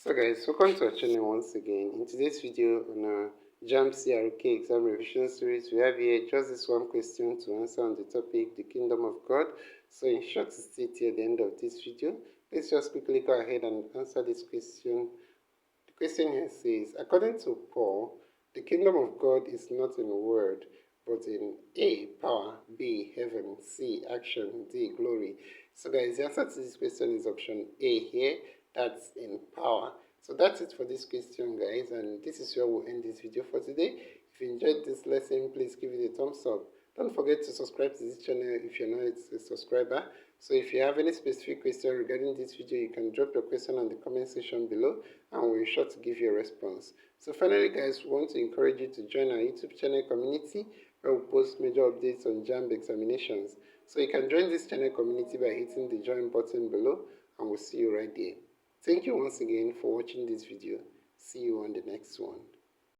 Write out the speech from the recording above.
So guys, welcome to our channel once again. In today's video on our JAMB CRK exam revision series, we have here just this one question to answer on the topic, the kingdom of God. So in short, stay till the end of this video. Let's just quickly go ahead and answer this question. The question here says, according to Paul, the kingdom of God is not in word, but in A, power, B, heaven, C, action, D, glory. So guys, the answer to this question is option A here. That's in power. So that's it for this question, guys, and this is where we'll end this video for today. If you enjoyed this lesson, please give it a thumbs up. Don't forget to subscribe to this channel if you're not a subscriber. So if you have any specific question regarding this video, you can drop your question on the comment section below and we'll be sure to give you a response. So finally, guys, we want to encourage you to join our YouTube channel community where we post major updates on JAMB examinations. So you can join this channel community by hitting the join button below and we'll see you right there. Thank you once again for watching this video. See you on the next one.